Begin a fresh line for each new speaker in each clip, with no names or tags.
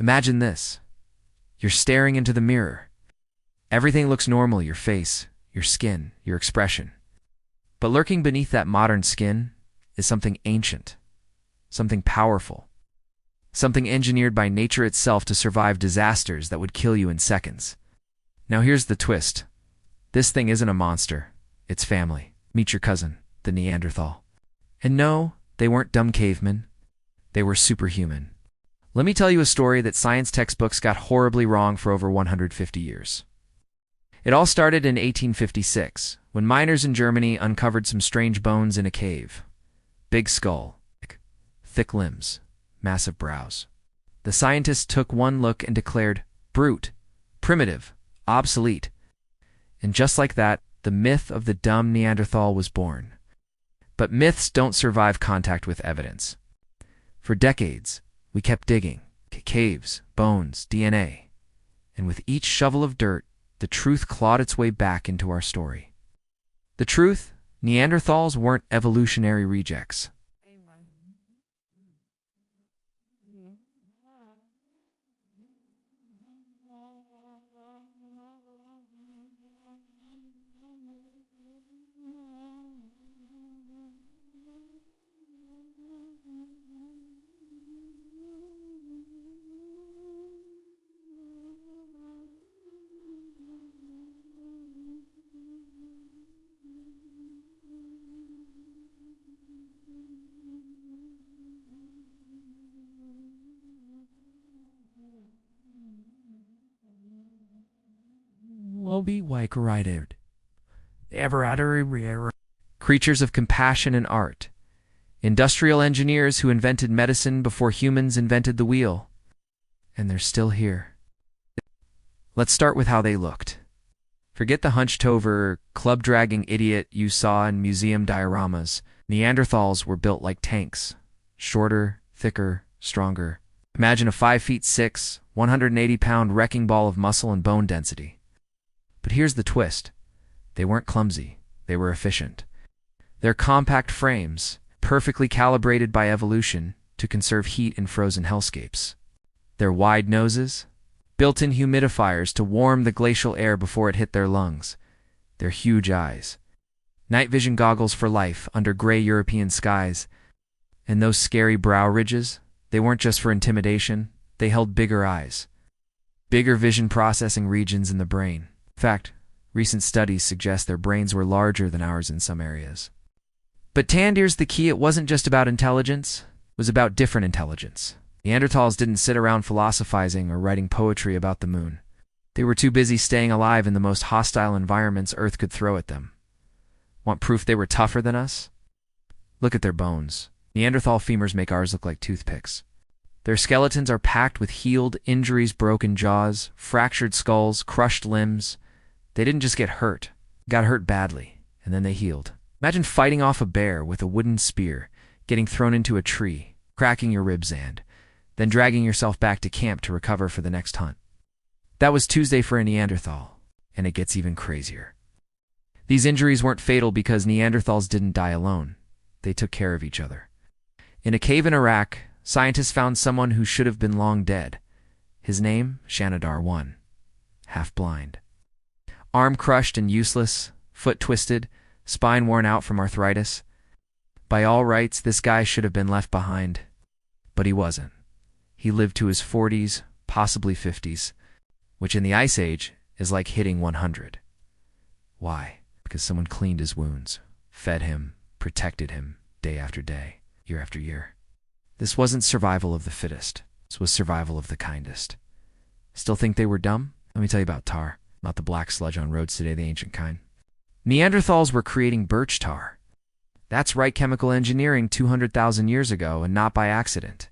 Imagine this. You're staring into the mirror. Everything looks normal, your face, your skin, your expression. But lurking beneath that modern skin is something ancient, something powerful, something engineered by nature itself to survive disasters that would kill you in seconds. Now here's the twist. This thing isn't a monster, it's family. Meet your cousin, the Neanderthal. And no, they weren't dumb cavemen. They were superhuman. Let me tell you a story that science textbooks got horribly wrong for over 150 years. It all started in 1856, when miners in Germany uncovered some strange bones in a cave. Big skull, thick limbs, massive brows. The scientists took one look and declared, brute, primitive, obsolete. And just like that, the myth of the dumb Neanderthal was born. But myths don't survive contact with evidence. For decades, we kept digging, caves, bones, DNA. And with each shovel of dirt, the truth clawed its way back into our story. The truth? Neanderthals weren't evolutionary rejects. Creatures of compassion and art. Industrial engineers who invented medicine before humans invented the wheel. And they're still here. Let's start with how they looked. Forget the hunched-over, club-dragging idiot you saw in museum dioramas. Neanderthals were built like tanks. Shorter, thicker, stronger. Imagine a 5'6", 180-pound wrecking ball of muscle and bone density. But here's the twist. They weren't clumsy. They were efficient. Their compact frames, perfectly calibrated by evolution to conserve heat in frozen hellscapes. Their wide noses, built-in humidifiers to warm the glacial air before it hit their lungs. Their huge eyes, night vision goggles for life under gray European skies. And those scary brow ridges, they weren't just for intimidation. They held bigger eyes, bigger vision processing regions in the brain. In fact, recent studies suggest their brains were larger than ours in some areas. But Tandir's the key. It wasn't just about intelligence. It was about different intelligence. Neanderthals didn't sit around philosophizing or writing poetry about the moon. They were too busy staying alive in the most hostile environments Earth could throw at them. Want proof they were tougher than us? Look at their bones. Neanderthal femurs make ours look like toothpicks. Their skeletons are packed with healed, injuries, broken jaws, fractured skulls, crushed limbs. They didn't just get hurt. Got hurt badly, and then they healed. Imagine fighting off a bear with a wooden spear, getting thrown into a tree, cracking your ribs, and then dragging yourself back to camp to recover for the next hunt. That was Tuesday for a Neanderthal, and it gets even crazier. These injuries weren't fatal because Neanderthals didn't die alone. They took care of each other. In a cave in Iraq, scientists found someone who should have been long dead. His name? Shanidar 1. Half-blind. Arm crushed and useless, foot twisted, spine worn out from arthritis. By all rights, this guy should have been left behind. But he wasn't. He lived to his 40s, possibly 50s, which in the Ice Age is like hitting 100. Why? Because someone cleaned his wounds, fed him, protected him, day after day, year after year. This wasn't survival of the fittest. This was survival of the kindest. Still think they were dumb? Let me tell you about tar. Not the black sludge on roads today, the ancient kind. Neanderthals were creating birch tar. That's right, chemical engineering 200,000 years ago, and not by accident.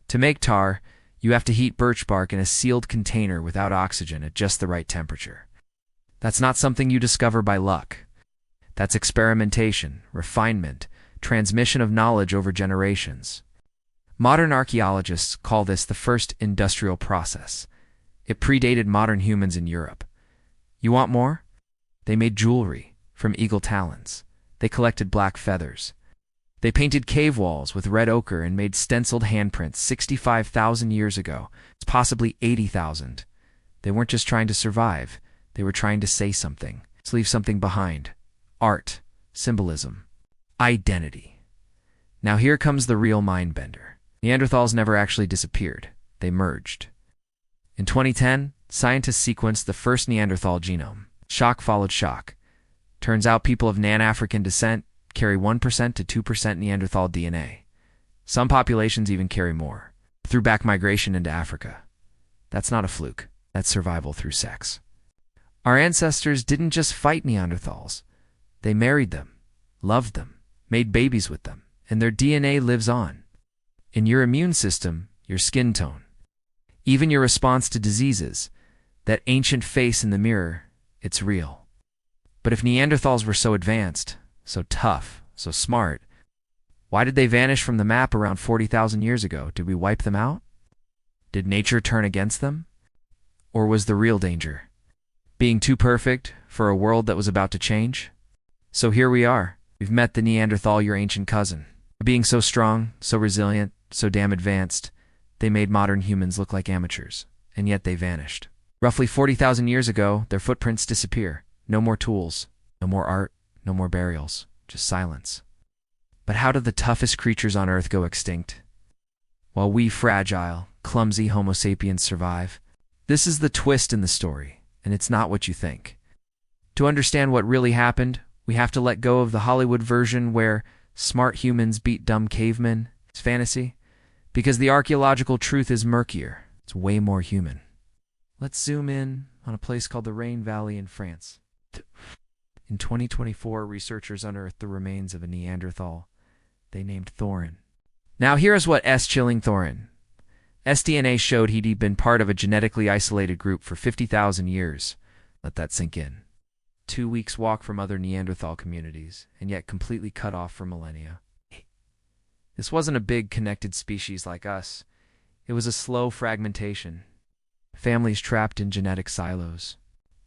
To make tar, you have to heat birch bark in a sealed container without oxygen at just the right temperature. That's not something you discover by luck. That's experimentation, refinement, transmission of knowledge over generations. Modern archaeologists call this the first industrial process. It predated modern humans in Europe. You want more? They made jewelry from eagle talons. They collected black feathers. They painted cave walls with red ochre and made stenciled handprints 65,000 years ago. It's possibly 80,000. They weren't just trying to survive. They were trying to say something, to leave something behind. Art, symbolism, identity. Now here comes the real mind-bender. Neanderthals never actually disappeared. They merged. In 2010, scientists sequenced the first Neanderthal genome. Shock followed shock. Turns out people of Nan-African descent carry 1% to 2% Neanderthal DNA. Some populations even carry more, through back migration into Africa. That's not a fluke. That's survival through sex. Our ancestors didn't just fight Neanderthals. They married them, loved them, made babies with them, and their DNA lives on. In your immune system, your skin tone, even your response to diseases, that ancient face in the mirror, it's real. But if Neanderthals were so advanced, so tough, so smart, why did they vanish from the map around 40,000 years ago? Did we wipe them out? Did nature turn against them? Or was the real danger being too perfect for a world that was about to change? So here we are. We've met the Neanderthal, your ancient cousin. Being so strong, so resilient, so damn advanced, they made modern humans look like amateurs, and yet they vanished. Roughly 40,000 years ago, their footprints disappear. No more tools, no more art, no more burials, just silence. But how did the toughest creatures on Earth go extinct, while we fragile, clumsy Homo sapiens survive? This is the twist in the story, and it's not what you think. To understand what really happened, we have to let go of the Hollywood version where smart humans beat dumb cavemen. It's fantasy, because the archaeological truth is murkier. It's way more human. Let's zoom in on a place called the Rhine Valley in France. In 2024, researchers unearthed the remains of a Neanderthal they named Thorin. Now here's what chilling Thorin. DNA showed he'd been part of a genetically isolated group for 50,000 years. Let that sink in. 2 weeks walk from other Neanderthal communities, and yet completely cut off for millennia. This wasn't a big connected species like us. It was a slow fragmentation. Families trapped in genetic silos.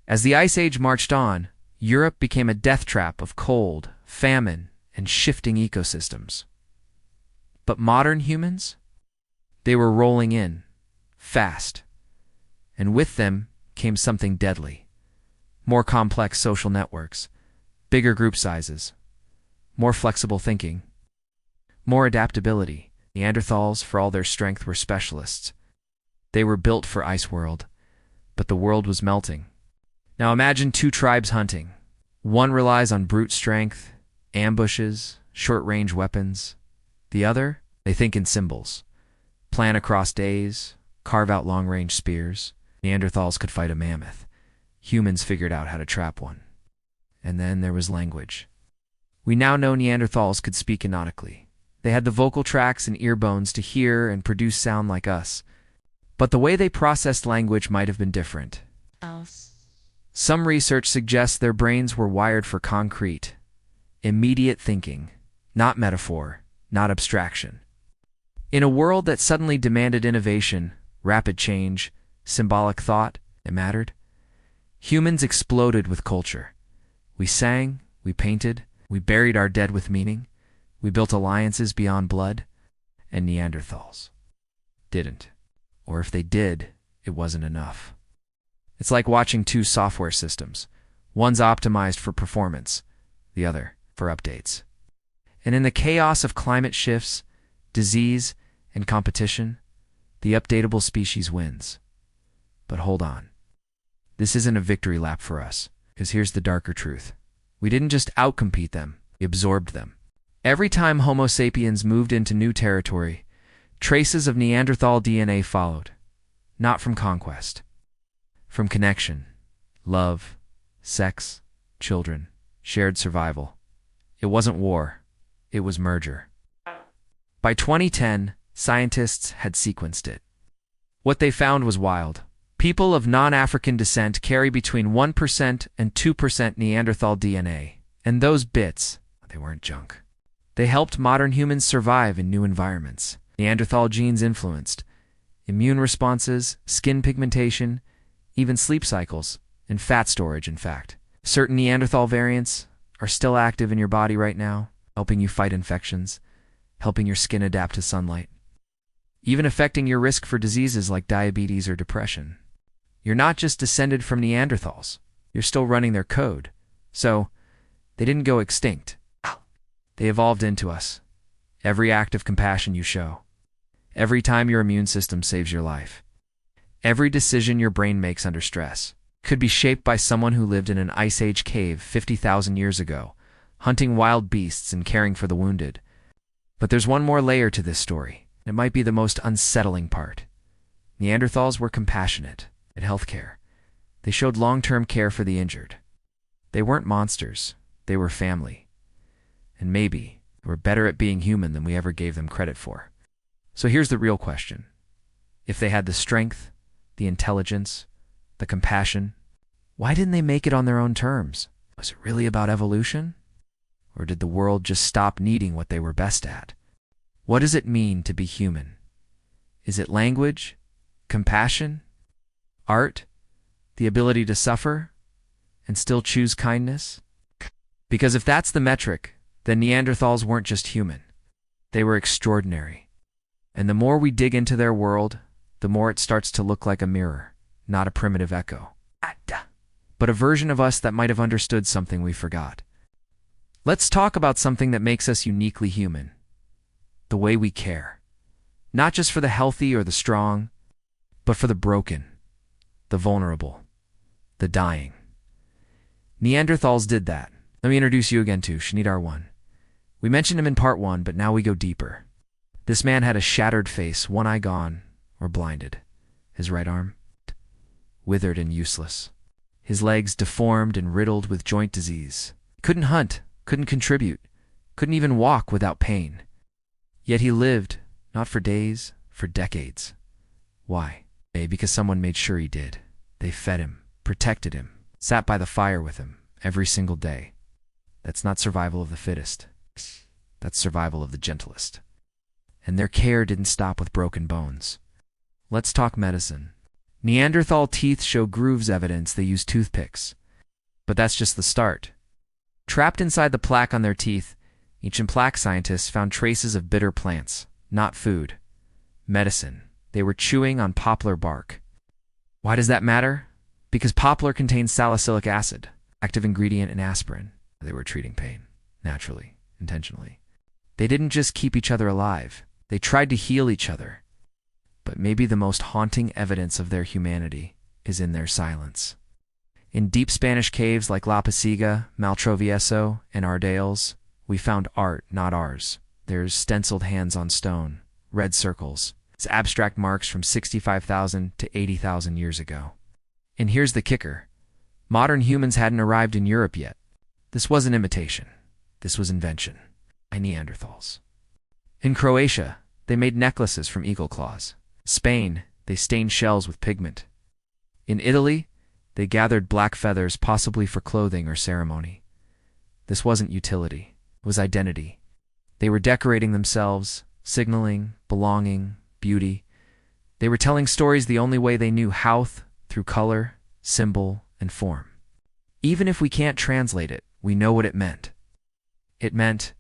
As the Ice Age marched on, Europe became a death trap of cold, famine, and shifting ecosystems. But modern humans? They were rolling in, fast. And with them came something deadly. More complex social networks, bigger group sizes, more flexible thinking, more adaptability. Neanderthals, for all their strength, were specialists. They were built for Ice World, but the world was melting. Now imagine two tribes hunting. One relies on brute strength, ambushes, short-range weapons. The other, they think in symbols. Plan across days, carve out long-range spears. Neanderthals could fight a mammoth. Humans figured out how to trap one. And then there was language. We now know Neanderthals could speak canonically. They had the vocal tracts and ear bones to hear and produce sound like us. But the way they processed language might have been different. Some research suggests their brains were wired for concrete, immediate thinking, not metaphor, not abstraction. In a world that suddenly demanded innovation, rapid change, symbolic thought, it mattered. Humans exploded with culture. We sang, we painted, we buried our dead with meaning, we built alliances beyond blood, and Neanderthals didn't. Or if they did, it wasn't enough. It's like watching two software systems. One's optimized for performance, the other for updates. And in the chaos of climate shifts, disease, and competition, the updatable species wins. But hold on. This isn't a victory lap for us, because here's the darker truth. We didn't just outcompete them, we absorbed them. Every time Homo sapiens moved into new territory, traces of Neanderthal DNA followed. Not from conquest. From connection, love, sex, children, shared survival. It wasn't war, it was merger. By 2010, scientists had sequenced it. What they found was wild. People of non-African descent carry between 1% and 2% Neanderthal DNA. And those bits, they weren't junk. They helped modern humans survive in new environments. Neanderthal genes influenced immune responses, skin pigmentation, even sleep cycles, and fat storage, in fact. Certain Neanderthal variants are still active in your body right now. helping you fight infections, helping your skin adapt to sunlight, even affecting your risk for diseases like diabetes or depression. You're not just descended from Neanderthals, you're still running their code. So, they didn't go extinct. They evolved into us. Every act of compassion you show, every time your immune system saves your life, every decision your brain makes under stress, could be shaped by someone who lived in an Ice Age cave 50,000 years ago, hunting wild beasts and caring for the wounded. But there's one more layer to this story. It might be the most unsettling part. Neanderthals were compassionate at healthcare. They showed long-term care for the injured. They weren't monsters. They were family. And maybe they were better at being human than we ever gave them credit for. So here's the real question. If they had the strength, the intelligence, the compassion, why didn't they make it on their own terms? Was it really about evolution? Or did the world just stop needing what they were best at? What does it mean to be human? Is it language, compassion, art, the ability to suffer, and still choose kindness? Because if that's the metric, then Neanderthals weren't just human. They were extraordinary. And the more we dig into their world, the more it starts to look like a mirror, not a primitive echo, but a version of us that might have understood something we forgot. Let's talk about something that makes us uniquely human. The way we care. Not just for the healthy or the strong, but for the broken, the vulnerable, the dying. Neanderthals did that. Let me introduce you again to Shnidar 1. We mentioned him in part 1, but now we go deeper. This man had a shattered face, one eye gone, or blinded. His right arm, withered and useless. His legs deformed and riddled with joint disease. Couldn't hunt, couldn't contribute, couldn't even walk without pain. Yet he lived, not for days, for decades. Why? Because someone made sure he did. They fed him, protected him, sat by the fire with him every single day. That's not survival of the fittest. That's survival of the gentlest. And their care didn't stop with broken bones. Let's talk medicine. Neanderthal teeth show grooves evidence they used toothpicks. But that's just the start. Trapped inside the plaque on their teeth, ancient plaque scientists found traces of bitter plants, not food. Medicine. They were chewing on poplar bark. Why does that matter? Because poplar contains salicylic acid, active ingredient in aspirin. They were treating pain, naturally, intentionally. They didn't just keep each other alive. They tried to heal each other. But maybe the most haunting evidence of their humanity is in their silence. In deep Spanish caves like La Pasiga, Maltrovieso, and Ardales, we found art, not ours. There's stenciled hands on stone, red circles. It's abstract marks from 65,000 to 80,000 years ago. And here's the kicker. Modern humans hadn't arrived in Europe yet. This wasn't imitation. This was invention by Neanderthals. In Croatia, they made necklaces from eagle claws. Spain, they stained shells with pigment. In Italy, they gathered black feathers possibly for clothing or ceremony. This wasn't utility. It was identity. They were decorating themselves, signaling, belonging, beauty. They were telling stories the only way they knew how, through color, symbol, and form. Even if we can't translate it, we know what it meant. It meant,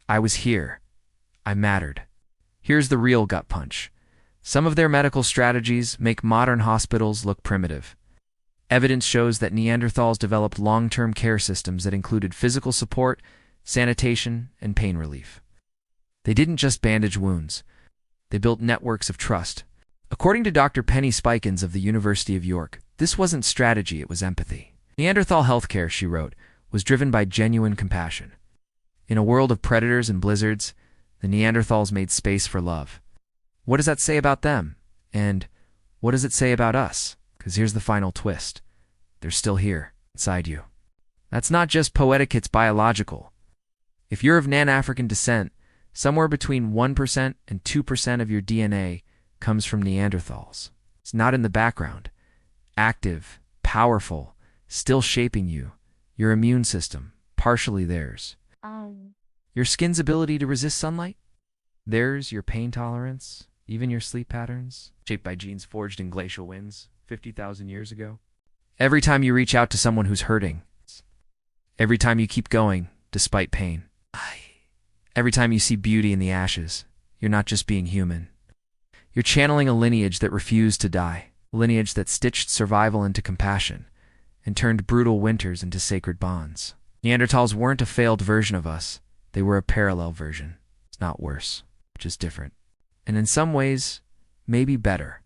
I was here. I mattered. Here's the real gut punch. Some of their medical strategies make modern hospitals look primitive. Evidence shows that Neanderthals developed long-term care systems that included physical support, sanitation, and pain relief. They didn't just bandage wounds. They built networks of trust. According to Dr. Penny Spikins of the University of York, this wasn't strategy, it was empathy. Neanderthal healthcare, she wrote, was driven by genuine compassion. In a world of predators and blizzards, the Neanderthals made space for love. What does that say about them? And what does it say about us? Because here's the final twist. They're still here, inside you. That's not just poetic, it's biological. If you're of Nan-African descent, somewhere between 1% and 2% of your DNA comes from Neanderthals. It's not in the background. Active, powerful, still shaping you. Your immune system, partially theirs. Your skin's ability to resist sunlight? Theirs, your pain tolerance, even your sleep patterns, shaped by genes forged in glacial winds 50,000 years ago. Every time you reach out to someone who's hurting, every time you keep going despite pain, Every time you see beauty in the ashes, you're not just being human. You're channeling a lineage that refused to die, a lineage that stitched survival into compassion and turned brutal winters into sacred bonds. Neanderthals weren't a failed version of us. They were a parallel version. It's not worse, just different. And in some ways, maybe better.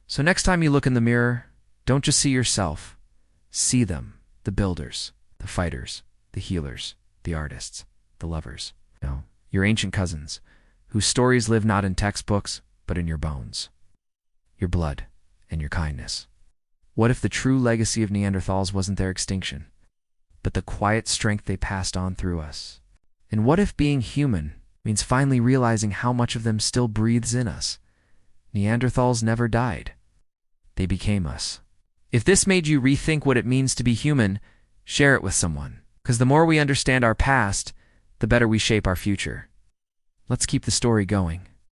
So next time you look in the mirror, don't just see yourself. See them, the builders, the fighters, the healers, the artists, the lovers. No, your ancient cousins, whose stories live not in textbooks, but in your bones, your blood, and your kindness. What if the true legacy of Neanderthals wasn't their extinction, but the quiet strength they passed on through us? And what if being human means finally realizing how much of them still breathes in us? Neanderthals never died. They became us. If this made you rethink what it means to be human, share it with someone. Because the more we understand our past, the better we shape our future. Let's keep the story going.